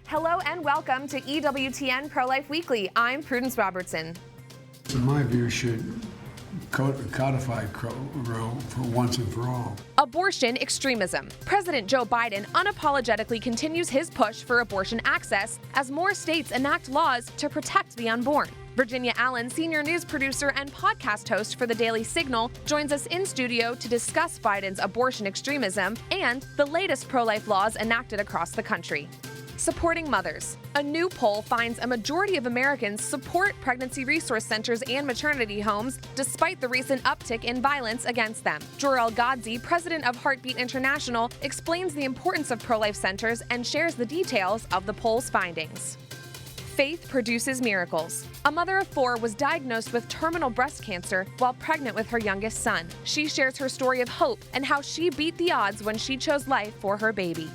Hello and welcome to EWTN Pro-Life Weekly. I'm Prudence Robertson. In my view, should codify Roe for once and for all. Abortion extremism. President Joe Biden unapologetically continues his push for abortion access as more states enact laws to protect the unborn. Virginia Allen, senior news producer and podcast host for the Daily Signal, joins us in studio to discuss Biden's abortion extremism and the latest pro-life laws enacted across the country. Supporting mothers. A new poll finds a majority of Americans support pregnancy resource centers and maternity homes despite the recent uptick in violence against them. Jor-El Godsey, president of Heartbeat International, explains the importance of pro-life centers and shares the details of the poll's findings. Faith produces miracles. A mother of 4 was diagnosed with terminal breast cancer while pregnant with her youngest son. She shares her story of hope and how she beat the odds when she chose life for her baby.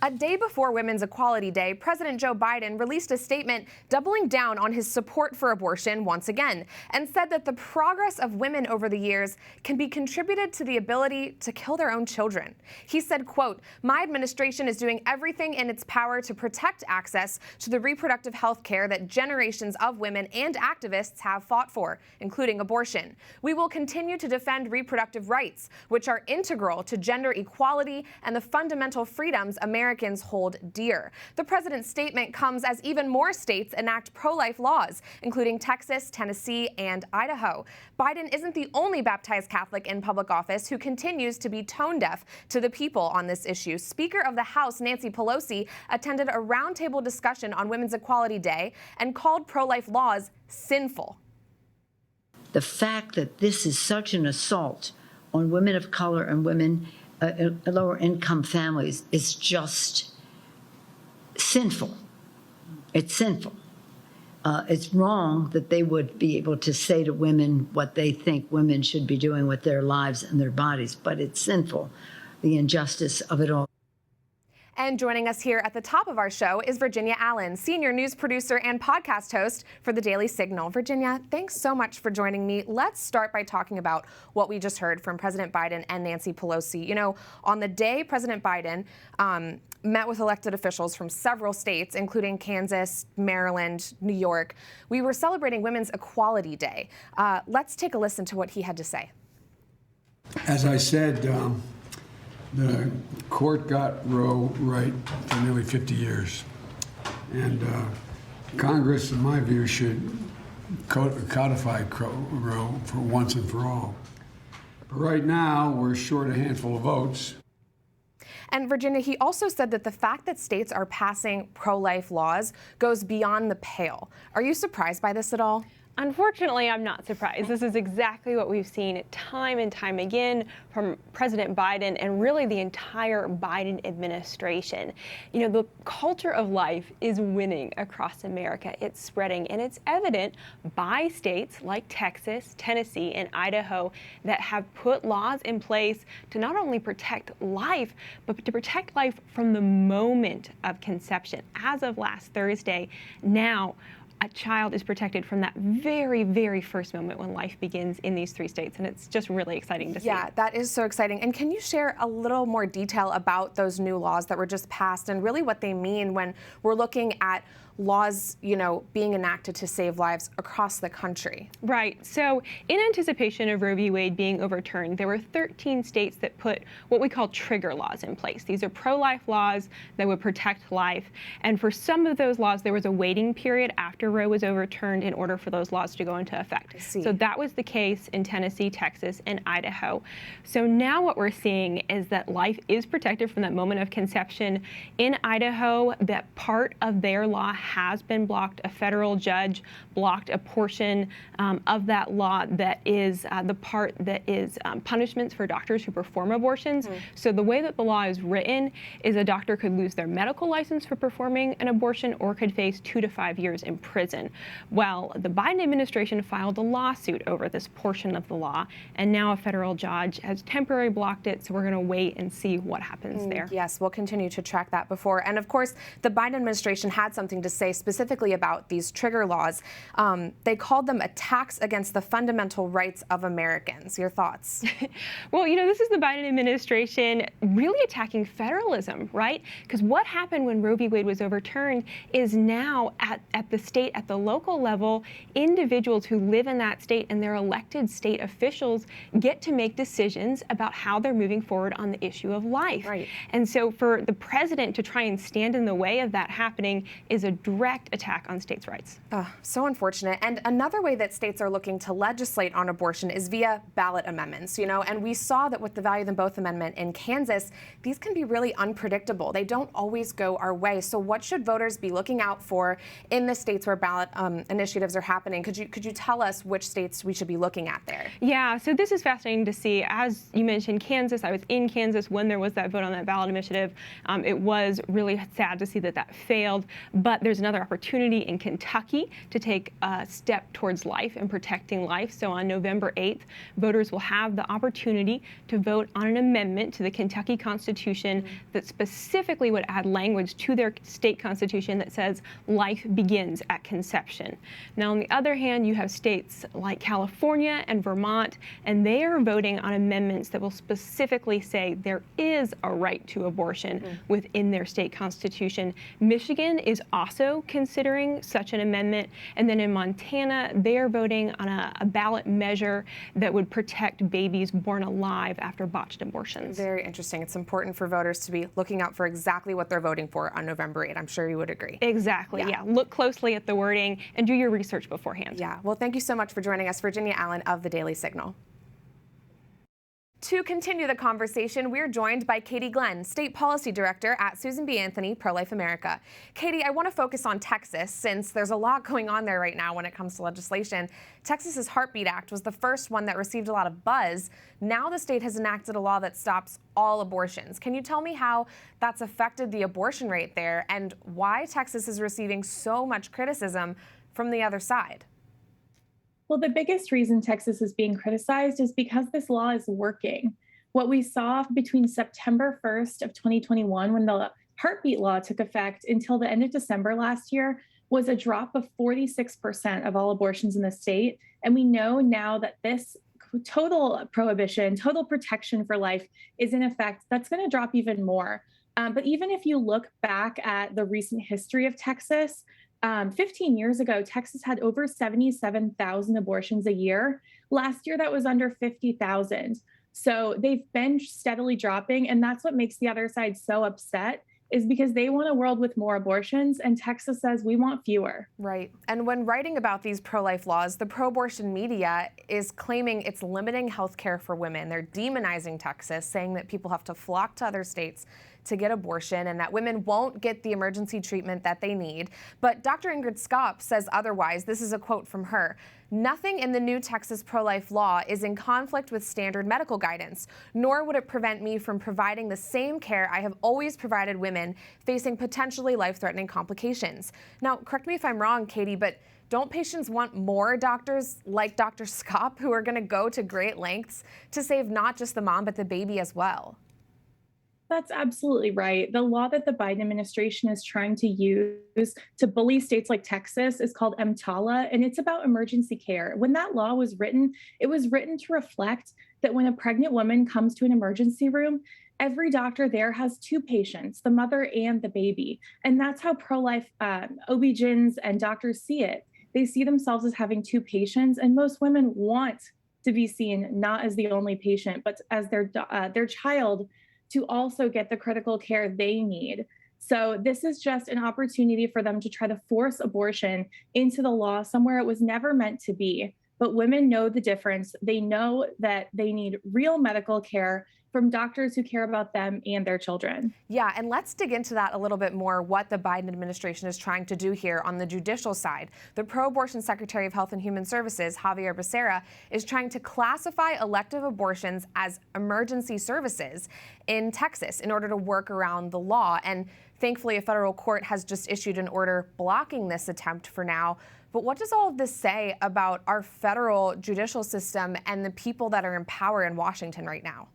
A day before Women's Equality Day, President Joe Biden released a statement doubling down on his support for abortion once again, and said that the progress of women over the years can be contributed to the ability to kill their own children. He said, quote, "My administration is doing everything in its power to protect access to the reproductive health care that generations of women and activists have fought for, including abortion. We will continue to defend reproductive rights, which are integral to gender equality and the fundamental freedoms Americans hold dear." The president's statement comes as even more states enact pro-life laws, including Texas, Tennessee, and Idaho. Biden isn't the only baptized Catholic in public office who continues to be tone deaf to the people on this issue. Speaker of the House Nancy Pelosi attended a roundtable discussion on Women's Equality Day and called pro-life laws sinful. The fact that this is such an assault on women of color and women lower income families is just sinful. It's sinful. It's wrong that they would be able to say to women what they think women should be doing with their lives and their bodies, but it's sinful, the injustice of it all. And joining us here at the top of our show is Virginia Allen, senior news producer and podcast host for the Daily Signal. Virginia, thanks so much for joining me. Let's start by talking about what we just heard from President Biden and Nancy Pelosi. You know, on the day President Biden met with elected officials from several states, including Kansas, Maryland, New York, we were celebrating Women's Equality Day. Let's take a listen to what he had to say. As I said, the court got Roe right for nearly 50 years. And Congress, in my view, should codify Roe for once and for all. But right now, we're short a handful of votes. And Virginia, he also said that the fact that states are passing pro-life laws goes beyond the pale. Are you surprised by this at all? Unfortunately, I'm not surprised. This is exactly what we've seen time and time again from President Biden and really the entire Biden administration. You know, the culture of life is winning across America. It's spreading, and it's evident by states like Texas, Tennessee, and Idaho that have put laws in place to not only protect life, but to protect life from the moment of conception. As of last Thursday, now a child is protected from that very, very first moment when life begins in these 3 states, and it's just really exciting to see. Yeah, that is so exciting. And can you share a little more detail about those new laws that were just passed and really what they mean when we're looking at laws, you know, being enacted to save lives across the country? Right. So in anticipation of Roe v. Wade being overturned, there were 13 states that put what we call trigger laws in place. These are pro-life laws that would protect life. And for some of those laws, there was a waiting period after Roe was overturned in order for those laws to go into effect. So that was the case in Tennessee, Texas, and Idaho. So now what we're seeing is that life is protected from that moment of conception. In Idaho, that part of their law has been blocked. A federal judge blocked a portion of that law that is the part that is punishments for doctors who perform abortions. So the way that the law is written is a doctor could lose their medical license for performing an abortion or could face 2 to 5 years in prison. Well, the Biden administration filed a lawsuit over this portion of the law, and now a federal judge has temporarily blocked it, so we're going to wait and see what happens there. Yes, we'll continue to track that before. And of course, the Biden administration had something to say specifically about these trigger laws. They called them attacks against the fundamental rights of Americans. Your thoughts? Well, you know, this is the Biden administration really attacking federalism, right? Because what happened when Roe v. Wade was overturned is now at the state, at the local level, individuals who live in that state and their elected state officials get to make decisions about how they're moving forward on the issue of life. Right. And so for the president to try and stand in the way of that happening is a direct attack on states' rights. So unfortunate. And another way that states are looking to legislate on abortion is via ballot amendments, you know, and we saw that with the Value Them Both Amendment in Kansas, these can be really unpredictable. They don't always go our way. So what should voters be looking out for in the states where ballot initiatives are happening? Could you tell us which states we should be looking at there? Yeah, so this is fascinating to see. As you mentioned, Kansas, I was in Kansas when there was that vote on that ballot initiative. It was really sad to see that that failed, but there's another opportunity in Kentucky to take a step towards life and protecting life. So on November 8th, voters will have the opportunity to vote on an amendment to the Kentucky Constitution that specifically would add language to their state constitution that says life begins at conception. Now, on the other hand, you have states like California and Vermont, and they are voting on amendments that will specifically say there is a right to abortion within their state constitution. Michigan is also considering such an amendment. And then in Montana, they are voting on a ballot measure that would protect babies born alive after botched abortions. Very interesting. It's important for voters to be looking out for exactly what they're voting for on November 8th. I'm sure you would agree. Exactly, yeah. Look closely at the wording and do your research beforehand. Yeah. Well, thank you so much for joining us, Virginia Allen of the Daily Signal. To continue the conversation, we're joined by Katie Glenn, State Policy Director at Susan B. Anthony, Pro-Life America. Katie, I want to focus on Texas since there's a lot going on there right now when it comes to legislation. Texas's Heartbeat Act was the first one that received a lot of buzz. Now the state has enacted a law that stops all abortions. Can you tell me how that's affected the abortion rate there and why Texas is receiving so much criticism from the other side? Well, the biggest reason Texas is being criticized is because this law is working. What we saw between September 1st of 2021, when the heartbeat law took effect, until the end of December last year, was a drop of 46% of all abortions in the state. And we know now that this total prohibition, total protection for life is in effect. That's going to drop even more. But even if you look back at the recent history of Texas, 15 years ago, Texas had over 77,000 abortions a year. Last year, that was under 50,000. So they've been steadily dropping. And that's what makes the other side so upset, is because they want a world with more abortions, and Texas says we want fewer. Right. And when writing about these pro-life laws, the pro-abortion media is claiming it's limiting health care for women. They're demonizing Texas, saying that people have to flock to other states to get abortion and that women won't get the emergency treatment that they need. But Dr. Ingrid Skopp says otherwise. This is a quote from her. Nothing in the new Texas pro-life law is in conflict with standard medical guidance, nor would it prevent me from providing the same care I have always provided women facing potentially life-threatening complications. Now, correct me if I'm wrong, Katie, but don't patients want more doctors like Dr. Skopp who are going to go to great lengths to save not just the mom, but the baby as well? That's absolutely right. The law that the Biden administration is trying to use to bully states like Texas is called EMTALA, and it's about emergency care. When that law was written, it was written to reflect that when a pregnant woman comes to an emergency room, every doctor there has two patients, the mother and the baby. And that's how pro-life OB-GYNs and doctors see it. They see themselves as having two patients, and most women want to be seen not as the only patient, but as their child, to also get the critical care they need. So this is just an opportunity for them to try to force abortion into the law somewhere it was never meant to be. But women know the difference. They know that they need real medical care from doctors who care about them and their children. Yeah, and let's dig into that a little bit more, what the Biden administration is trying to do here on the judicial side. The pro-abortion Secretary of Health and Human Services, Xavier Becerra, is trying to classify elective abortions as emergency services in Texas in order to work around the law. And thankfully, a federal court has just issued an order blocking this attempt for now. But what does all of this say about our federal judicial system and the people that are in power in Washington right now?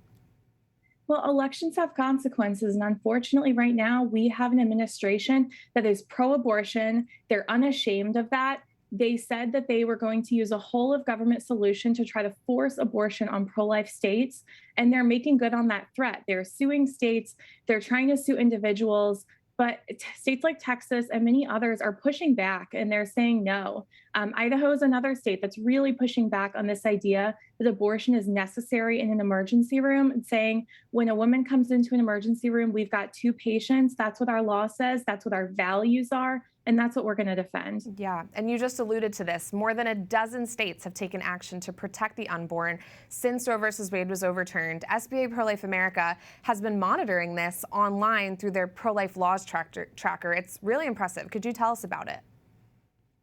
Well, elections have consequences. And unfortunately, right now, we have an administration that is pro-abortion. They're unashamed of that. They said that they were going to use a whole of government solution to try to force abortion on pro-life states. And they're making good on that threat. They're suing states. They're trying to sue individuals. But states like Texas and many others are pushing back, and they're saying no. Idaho is another state that's really pushing back on this idea that abortion is necessary in an emergency room, and saying when a woman comes into an emergency room, we've got 2 patients. That's what our law says. That's what our values are. And that's what we're going to defend. Yeah, and you just alluded to this. More than a dozen states have taken action to protect the unborn since Roe versus Wade was overturned. SBA Pro-Life America has been monitoring this online through their pro-life laws tracker. It's really impressive. Could you tell us about it?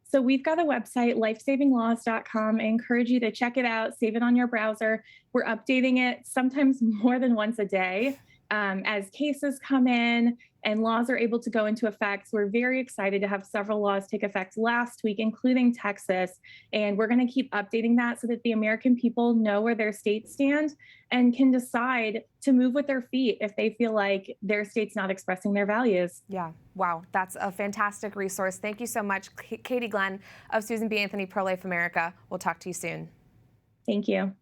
So we've got a website, lifesavinglaws.com. I encourage you to check it out, save it on your browser. We're updating it sometimes more than once a day as cases come in and laws are able to go into effect. So we're very excited to have several laws take effect last week, including Texas. And we're going to keep updating that so that the American people know where their states stand and can decide to move with their feet if they feel like their state's not expressing their values. Yeah. Wow. That's a fantastic resource. Thank you so much, Katie Glenn of Susan B. Anthony Pro-Life America. We'll talk to you soon. Thank you.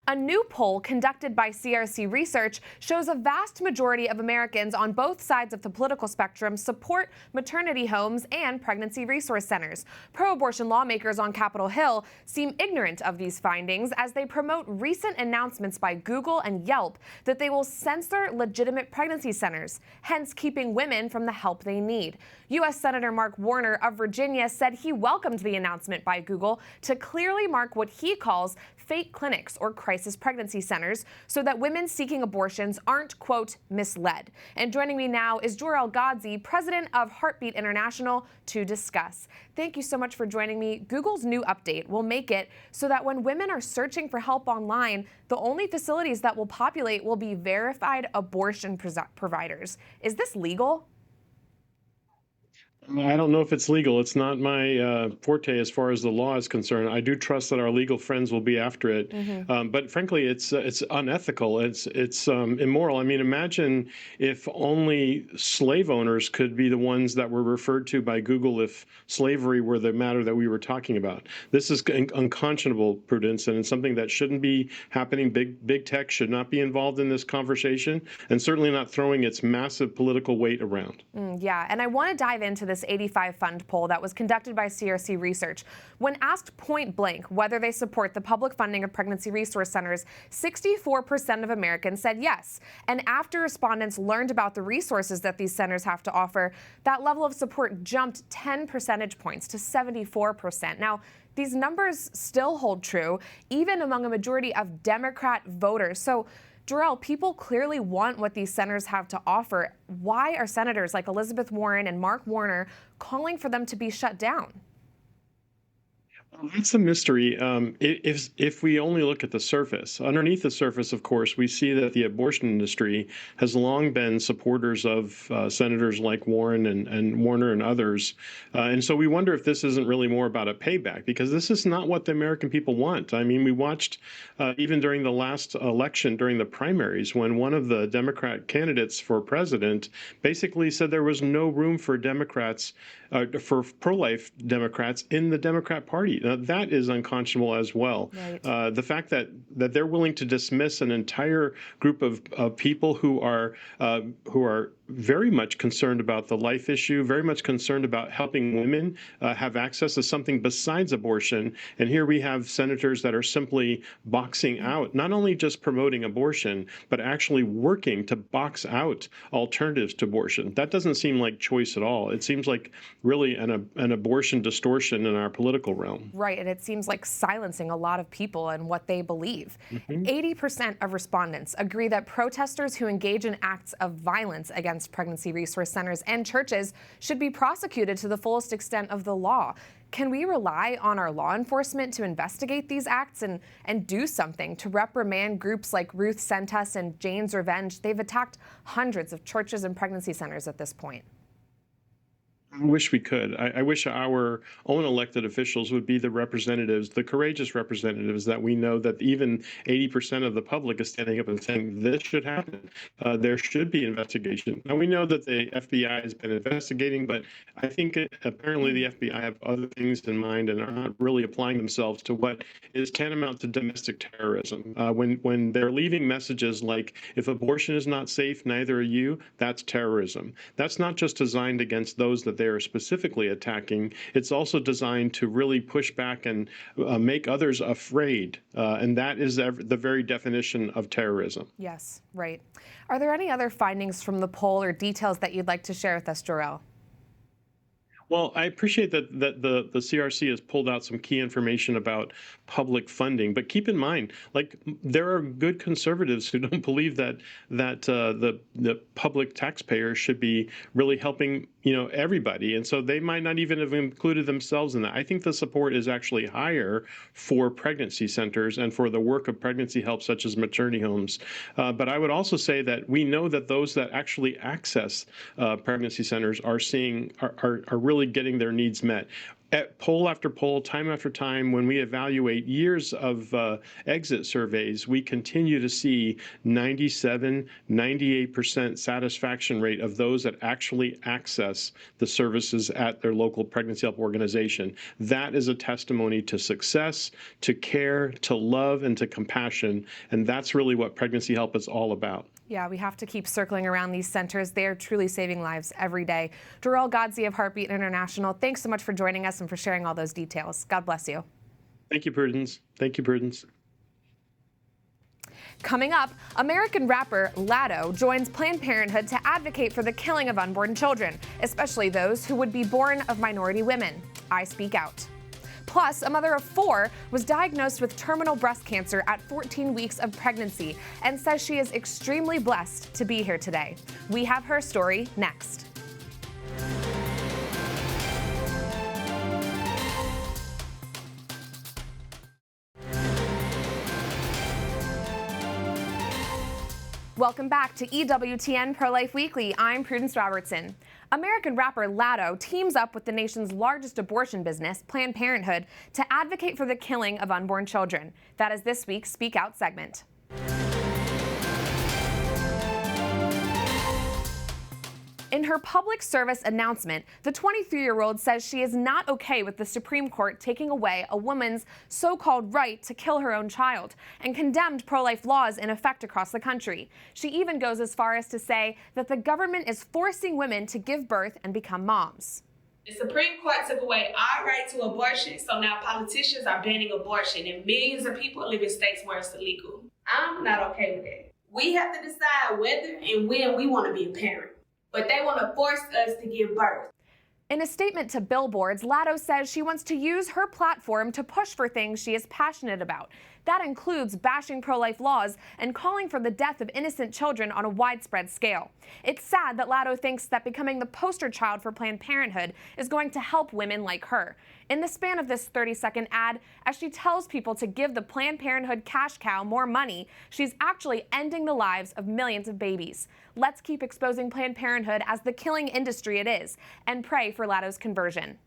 A new poll conducted by CRC Research shows a vast majority of Americans on both sides of the political spectrum support maternity homes and pregnancy resource centers. Pro-abortion lawmakers on Capitol Hill seem ignorant of these findings as they promote recent announcements by Google and Yelp that they will censor legitimate pregnancy centers, hence keeping women from the help they need. U.S. Senator Mark Warner of Virginia said he welcomed the announcement by Google to clearly mark what he calls fake clinics or crisis pregnancy centers so that women seeking abortions aren't, quote, misled. And joining me now is Jor-El Godsey, president of Heartbeat International, to discuss. Thank you so much for joining me. Google's new update will make it so that when women are searching for help online, the only facilities that will populate will be verified abortion providers. Is this legal? I don't know if it's legal. It's not my forte as far as the law is concerned. I do trust that our legal friends will be after it. Mm-hmm. But frankly, it's unethical. It's immoral. I mean, imagine if only slave owners could be the ones that were referred to by Google if slavery were the matter that we were talking about. This is unconscionable, Prudence, and it's something that shouldn't be happening. Big tech should not be involved in this conversation, and certainly not throwing its massive political weight around. Yeah, and I want to dive into this 85 Fund poll that was conducted by CRC Research. When asked point blank whether they support the public funding of pregnancy resource centers, 64% of Americans said yes. And after respondents learned about the resources that these centers have to offer, that level of support jumped 10 percentage points to 74%. Now, these numbers still hold true, even among a majority of Democrat voters. So, Jor-El, people clearly want what these centers have to offer. Why are senators like Elizabeth Warren and Mark Warner calling for them to be shut down? It's a mystery. If we only look at the surface, underneath the surface, of course, we see that the abortion industry has long been supporters of senators like Warren and Warner and others. And so we wonder if this isn't really more about a payback, because this is not what the American people want. I mean, we watched even during the last election, during the primaries, when one of the Democrat candidates for president basically said there was no room for Democrats, for pro-life Democrats in the Democrat Party. Now, that is unconscionable as well. Right. The fact that they're willing to dismiss an entire group of people who are very much concerned about the life issue, very much concerned about helping women have access to something besides abortion. And here we have senators that are simply boxing out, not only just promoting abortion, but actually working to box out alternatives to abortion. That doesn't seem like choice at all. It seems like really an abortion distortion in our political realm. Right, and it seems like silencing a lot of people and what they believe. 80% of respondents agree that protesters who engage in acts of violence against pregnancy resource centers and churches should be prosecuted to the fullest extent of the law. Can we rely on our law enforcement to investigate these acts and do something to reprimand groups like Ruth Sent Us and Jane's Revenge? They've attacked hundreds of churches and pregnancy centers at this point. I wish we could. I wish our own elected officials would be the representatives, the courageous representatives that we know that even 80% of the public is standing up and saying this should happen. There should be investigation. Now, we know that the FBI has been investigating, but I think apparently the FBI have other things in mind and are not really applying themselves to what is tantamount to domestic terrorism. When they're leaving messages like, if abortion is not safe, neither are you, that's terrorism. That's not just designed against those that they are specifically attacking. It's also designed to really push back and make others afraid. And that is the very definition of terrorism. Yes, right. Are there any other findings from the poll or details that you'd like to share with us, Jor-El? Well, I appreciate that the CRC has pulled out some key information about public funding, but keep in mind, like, there are good conservatives who don't believe that the public taxpayers should be really helping, everybody, and so they might not even have included themselves in that. I think the support is actually higher for pregnancy centers and for the work of pregnancy help, such as maternity homes. But I would also say that we know that those that actually access pregnancy centers are really getting their needs met. At poll after poll, time after time, when we evaluate years of exit surveys, we continue to see 97, 98% satisfaction rate of those that actually access the services at their local pregnancy help organization. That is a testimony to success, to care, to love, and to compassion. And that's really what pregnancy help is all about. Yeah, we have to keep circling around these centers. They are truly saving lives every day. Jor-El Godsey of Heartbeat International, thanks so much for joining us and for sharing all those details. God bless you. Thank you, Prudence. Thank you, Prudence. Coming up, American rapper Lado joins Planned Parenthood to advocate for the killing of unborn children, especially those who would be born of minority women. I speak out. Plus, a mother of 4 was diagnosed with terminal breast cancer at 14 weeks of pregnancy and says she is extremely blessed to be here today. We have her story next. Welcome back to EWTN Pro-Life Weekly. I'm Prudence Robertson. American rapper Lado teams up with the nation's largest abortion business, Planned Parenthood, to advocate for the killing of unborn children. That is this week's Speak Out segment. In her public service announcement, the 23-year-old says she is not okay with the Supreme Court taking away a woman's so-called right to kill her own child and condemned pro-life laws in effect across the country. She even goes as far as to say that the government is forcing women to give birth and become moms. The Supreme Court took away our right to abortion, so now politicians are banning abortion, and millions of people live in states where it's illegal. I'm not okay with that. We have to decide whether and when we want to be a parent. But they want to force us to give birth. In a statement to billboards, Lado says she wants to use her platform to push for things she is passionate about. That includes bashing pro-life laws and calling for the death of innocent children on a widespread scale. It's sad that Lado thinks that becoming the poster child for Planned Parenthood is going to help women like her. In the span of this 30-second ad, as she tells people to give the Planned Parenthood cash cow more money, she's actually ending the lives of millions of babies. Let's keep exposing Planned Parenthood as the killing industry it is, and pray for Lado's conversion.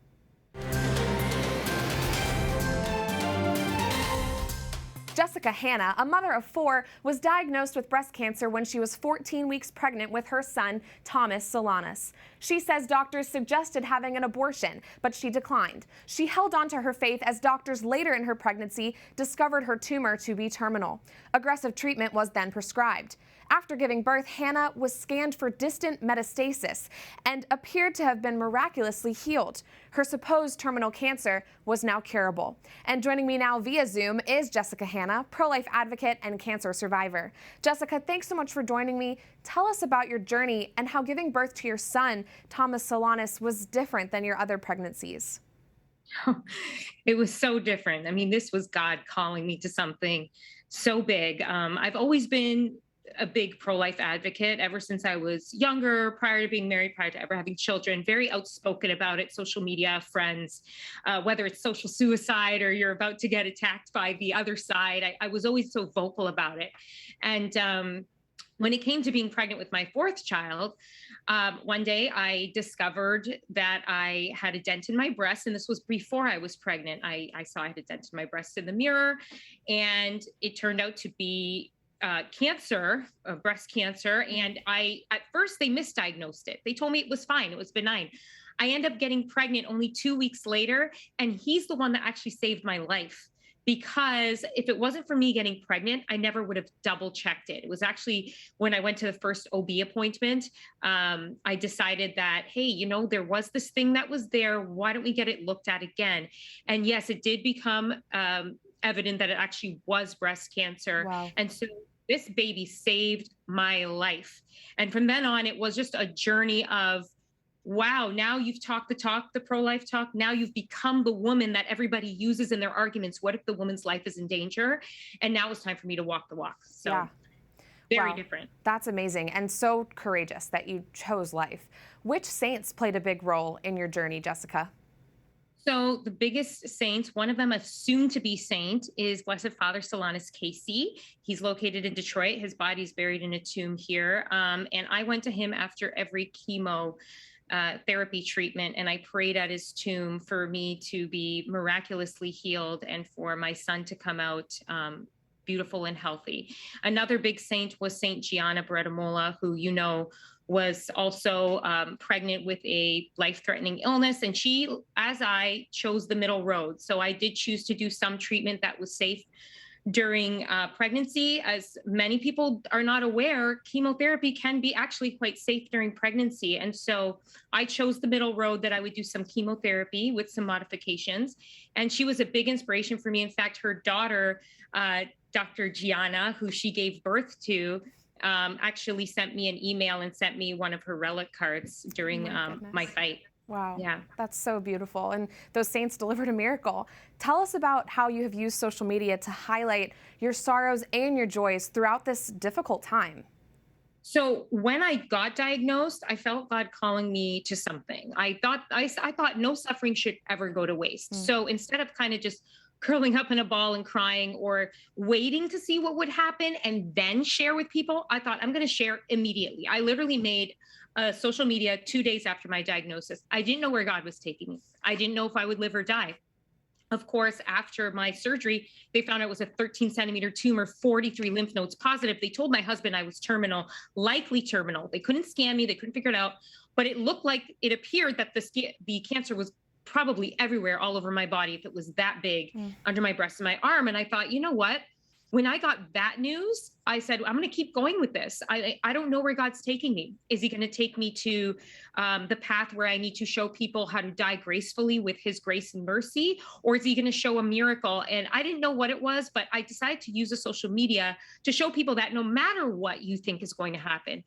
Jessica Hanna, a mother of 4, was diagnosed with breast cancer when she was 14 weeks pregnant with her son, Thomas Solanas. She says doctors suggested having an abortion, but she declined. She held on to her faith as doctors later in her pregnancy discovered her tumor to be terminal. Aggressive treatment was then prescribed. After giving birth, Hanna was scanned for distant metastasis and appeared to have been miraculously healed. Her supposed terminal cancer was now curable. And joining me now via Zoom is Jessica Hanna, pro-life advocate and cancer survivor. Jessica, thanks so much for joining me. Tell us about your journey and how giving birth to your son, Thomas Solanas, was different than your other pregnancies. It was so different. I mean, this was God calling me to something so big. I've always been a big pro-life advocate ever since I was younger, prior to being married, prior to ever having children, very outspoken about it, social media, friends, whether it's social suicide or you're about to get attacked by the other side. I was always so vocal about it. And when it came to being pregnant with my fourth child, one day I discovered that I had a dent in my breast, and this was before I was pregnant. I saw I had a dent in my breast in the mirror, and it turned out to be cancer, breast cancer. And at first they misdiagnosed it. They told me it was fine. It was benign. I ended up getting pregnant only 2 weeks later. And he's the one that actually saved my life, because if it wasn't for me getting pregnant, I never would have double checked it. It was actually when I went to the first OB appointment, I decided that, hey, there was this thing that was there. Why don't we get it looked at again? And yes, it did become evident that it actually was breast cancer. Wow. And so this baby saved my life. And from then on, it was just a journey of, wow, now you've talked the talk, the pro-life talk. Now you've become the woman that everybody uses in their arguments. What if the woman's life is in danger? And now it's time for me to walk the walk. So yeah. Very wow. different. That's amazing and so courageous that you chose life. Which saints played a big role in your journey, Jessica? So the biggest saints, one of them a soon-to-be saint, is Blessed Father Solanus Casey. He's located in Detroit. His body's buried in a tomb here. And I went to him after every chemo therapy treatment, and I prayed at his tomb for me to be miraculously healed and for my son to come out beautiful and healthy. Another big saint was Saint Gianna Beretta, who was also pregnant with a life-threatening illness. And she, as I, chose the middle road. So I did choose to do some treatment that was safe during pregnancy. As many people are not aware, chemotherapy can be actually quite safe during pregnancy. And so I chose the middle road, that I would do some chemotherapy with some modifications. And she was a big inspiration for me. In fact, her daughter, Dr. Gianna, who she gave birth to, actually sent me an email and sent me one of her relic cards during my fight. Wow. Yeah. That's so beautiful. And those saints delivered a miracle. Tell us about how you have used social media to highlight your sorrows and your joys throughout this difficult time. So when I got diagnosed, I felt God calling me to something. I thought no suffering should ever go to waste. So instead of kind of just curling up in a ball and crying or waiting to see what would happen and then share with people, I thought, I'm going to share immediately. I literally made social media 2 days after my diagnosis. I didn't know where God was taking me. I didn't know if I would live or die. Of course, after my surgery, they found it was a 13-centimeter tumor, 43 lymph nodes positive. They told my husband I was terminal, likely terminal. They couldn't scan me. They couldn't figure it out. But it appeared that the cancer was probably everywhere, all over my body, if it was that big, under my breast and my arm. And I thought, you know what? When I got that news, I said, I'm going to keep going with this. I don't know where God's taking me. Is he going to take me to the path where I need to show people how to die gracefully with his grace and mercy? Or is he going to show a miracle? And I didn't know what it was, but I decided to use the social media to show people that no matter what you think is going to happen,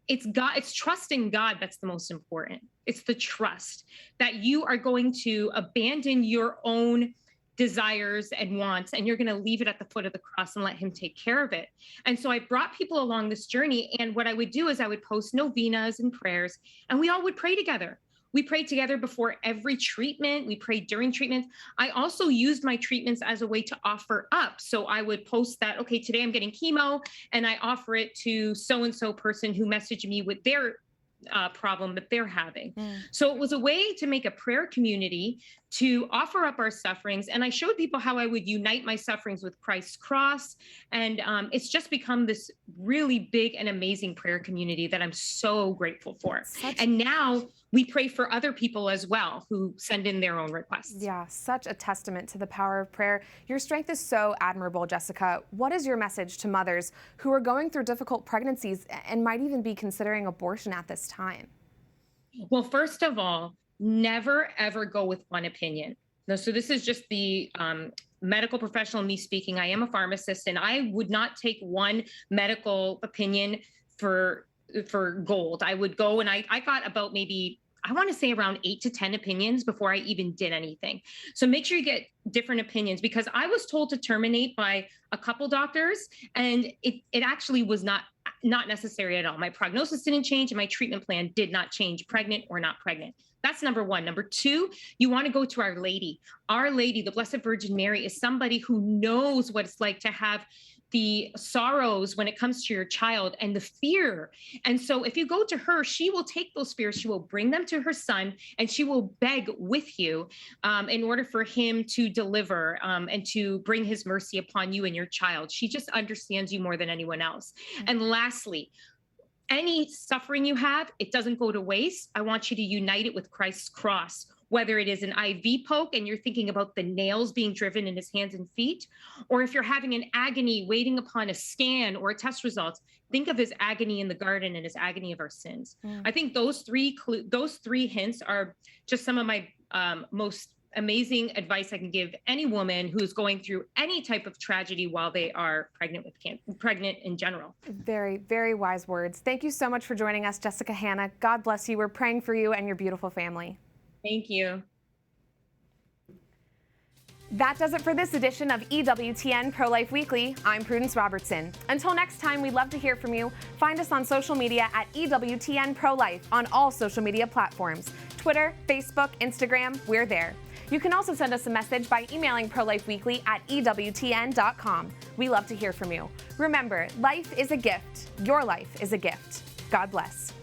it's God, it's trusting God that's the most important. It's the trust that you are going to abandon your own desires and wants, and you're going to leave it at the foot of the cross and let him take care of it. And so I brought people along this journey. And what I would do is I would post novenas and prayers, and we all would pray together. We prayed together before every treatment. We prayed during treatment. I also used my treatments as a way to offer up. So I would post that, okay, today I'm getting chemo, and I offer it to so-and-so person who messaged me with their problem that they're having. So it was a way to make a prayer community, to offer up our sufferings. And I showed people how I would unite my sufferings with Christ's cross. And it's just become this really big and amazing prayer community that I'm so grateful for. And now we pray for other people as well who send in their own requests. Yeah, such a testament to the power of prayer. Your strength is so admirable, Jessica. What is your message to mothers who are going through difficult pregnancies and might even be considering abortion at this time? Well, first of all, never, ever go with one opinion. No, so this is just the medical professional, me speaking. I am a pharmacist, and I would not take one medical opinion for gold. I would go, and I got about maybe I want to say around 8 to 10 opinions before I even did anything. So make sure you get different opinions, because I was told to terminate by a couple doctors, and it actually was not necessary at all. My prognosis didn't change and my treatment plan did not change, pregnant or not pregnant. That's number one. Number two, you want to go to Our Lady. Our Lady, the Blessed Virgin Mary, is somebody who knows what it's like to have the sorrows when it comes to your child and the fear. And so if you go to her, she will take those fears, she will bring them to her son, and she will beg with you in order for him to deliver and to bring his mercy upon you and your child. She just understands you more than anyone else. And lastly, any suffering you have, it doesn't go to waste. I want you to unite it with Christ's cross. Whether it is an IV poke and you're thinking about the nails being driven in his hands and feet, or if you're having an agony waiting upon a scan or a test results, think of his agony in the garden and his agony of our sins. I think those three hints are just some of my most amazing advice I can give any woman who's going through any type of tragedy while they are pregnant in general. Very, very wise words. Thank you so much for joining us, Jessica Hanna. God bless you. We're praying for you and your beautiful family. Thank you. That does it for this edition of EWTN Pro-Life Weekly. I'm Prudence Robertson. Until next time, we'd love to hear from you. Find us on social media at EWTN Pro-Life on all social media platforms. Twitter, Facebook, Instagram, we're there. You can also send us a message by emailing ProLifeWeekly at EWTN.com. We love to hear from you. Remember, life is a gift. Your life is a gift. God bless.